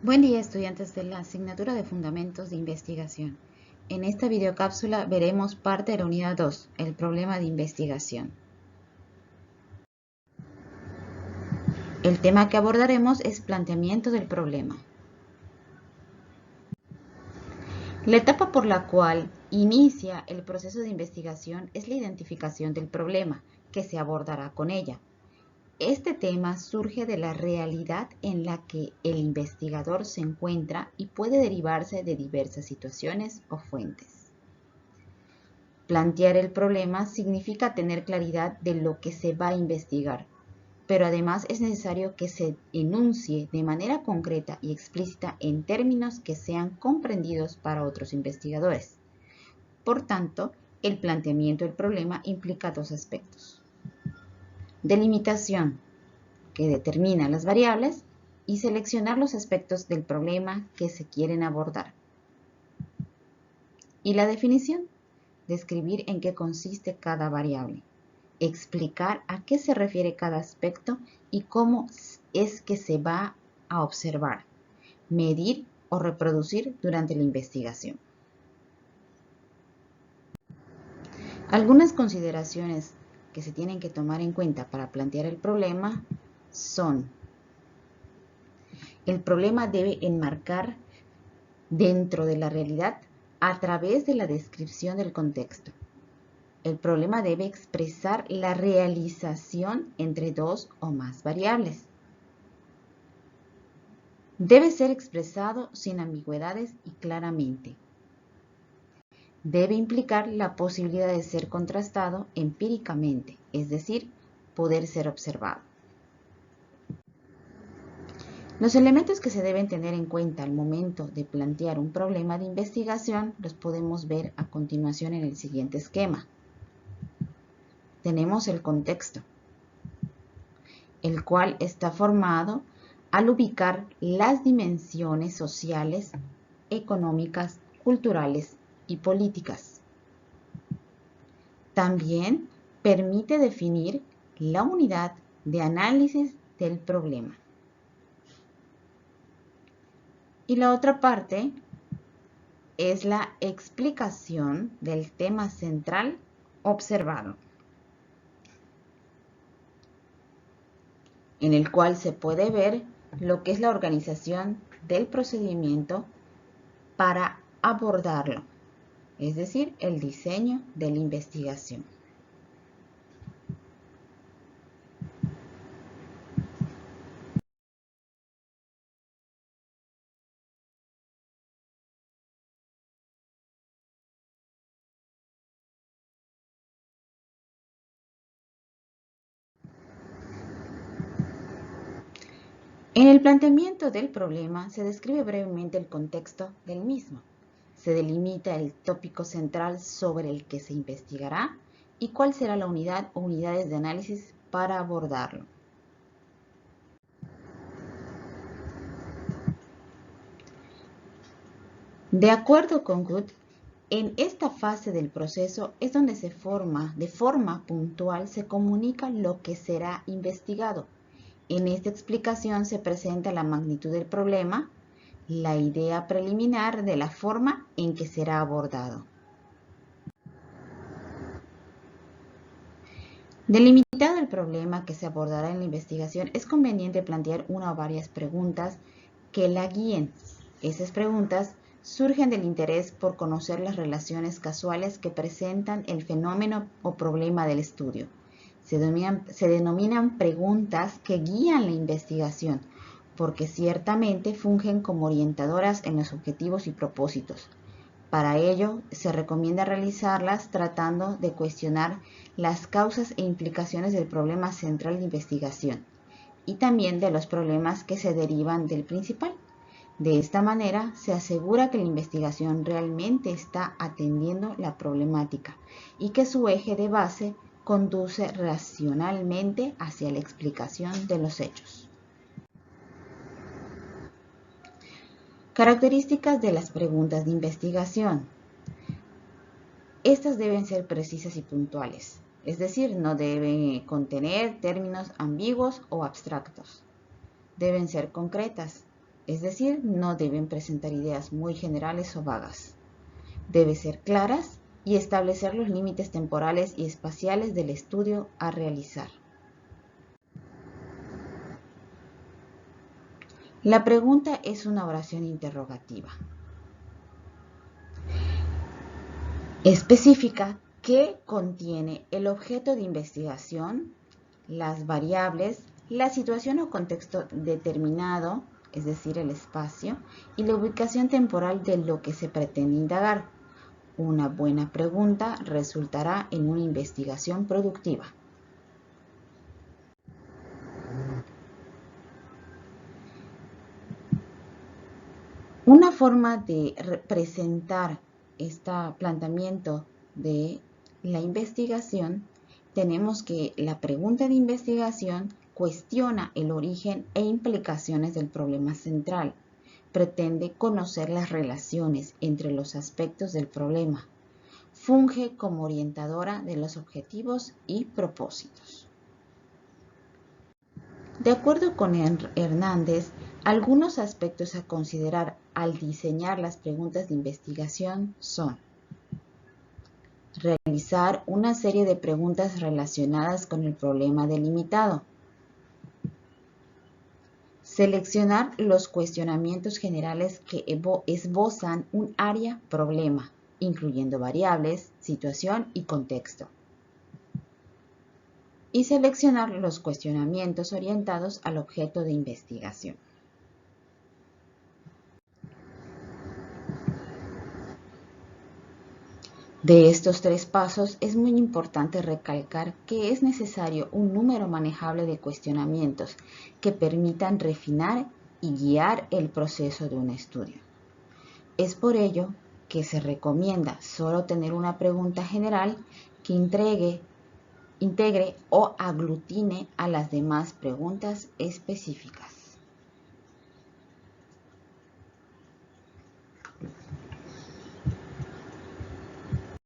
Buen día, estudiantes de la asignatura de Fundamentos de Investigación. En esta videocápsula veremos parte de la unidad 2, el problema de investigación. El tema que abordaremos es planteamiento del problema. La etapa por la cual inicia el proceso de investigación es la identificación del problema que se abordará con ella. Este tema surge de la realidad en la que el investigador se encuentra y puede derivarse de diversas situaciones o fuentes. Plantear el problema significa tener claridad de lo que se va a investigar, pero además es necesario que se enuncie de manera concreta y explícita en términos que sean comprendidos para otros investigadores. Por tanto, el planteamiento del problema implica dos aspectos: delimitación, que determina las variables, y seleccionar los aspectos del problema que se quieren abordar. Y la definición, describir en qué consiste cada variable, explicar a qué se refiere cada aspecto y cómo es que se va a observar, medir o reproducir durante la investigación. Algunas consideraciones que se tienen que tomar en cuenta para plantear el problema son: el problema debe enmarcar dentro de la realidad a través de la descripción del contexto. El problema debe expresar la realización entre dos o más variables. Debe ser expresado sin ambigüedades y claramente. Debe implicar la posibilidad de ser contrastado empíricamente, es decir, poder ser observado. Los elementos que se deben tener en cuenta al momento de plantear un problema de investigación los podemos ver a continuación en el siguiente esquema. Tenemos el contexto, el cual está formado al ubicar las dimensiones sociales, económicas, culturales y políticas. También permite definir la unidad de análisis del problema. Y la otra parte es la explicación del tema central observado, en el cual se puede ver lo que es la organización del procedimiento para abordarlo, es decir, el diseño de la investigación. En el planteamiento del problema se describe brevemente el contexto del mismo. Se delimita el tópico central sobre el que se investigará y cuál será la unidad o unidades de análisis para abordarlo. De acuerdo con Good, en esta fase del proceso es donde de forma puntual se comunica lo que será investigado. En esta explicación se presenta la magnitud del problema, la idea preliminar de la forma en que será abordado. Delimitado el problema que se abordará en la investigación, es conveniente plantear una o varias preguntas que la guíen. Esas preguntas surgen del interés por conocer las relaciones casuales que presentan el fenómeno o problema del estudio. Se denominan preguntas que guían la investigación, porque ciertamente fungen como orientadoras en los objetivos y propósitos. Para ello, se recomienda realizarlas tratando de cuestionar las causas e implicaciones del problema central de investigación y también de los problemas que se derivan del principal. De esta manera, se asegura que la investigación realmente está atendiendo la problemática y que su eje de base conduce racionalmente hacia la explicación de los hechos. Características de las preguntas de investigación. Estas deben ser precisas y puntuales, es decir, no deben contener términos ambiguos o abstractos. Deben ser concretas, es decir, no deben presentar ideas muy generales o vagas. Deben ser claras y establecer los límites temporales y espaciales del estudio a realizar. La pregunta es una oración interrogativa. Especifica qué contiene el objeto de investigación, las variables, la situación o contexto determinado, es decir, el espacio, y la ubicación temporal de lo que se pretende indagar. Una buena pregunta resultará en una investigación productiva. Una forma de presentar este planteamiento de la investigación, tenemos que la pregunta de investigación cuestiona el origen e implicaciones del problema central. Pretende conocer las relaciones entre los aspectos del problema. Funge como orientadora de los objetivos y propósitos. De acuerdo con Hernández, algunos aspectos a considerar al diseñar las preguntas de investigación son: realizar una serie de preguntas relacionadas con el problema delimitado, seleccionar los cuestionamientos generales que esbozan un área problema, incluyendo variables, situación y contexto, y seleccionar los cuestionamientos orientados al objeto de investigación. De estos tres pasos es muy importante recalcar que es necesario un número manejable de cuestionamientos que permitan refinar y guiar el proceso de un estudio. Es por ello que se recomienda solo tener una pregunta general que integre o aglutine a las demás preguntas específicas.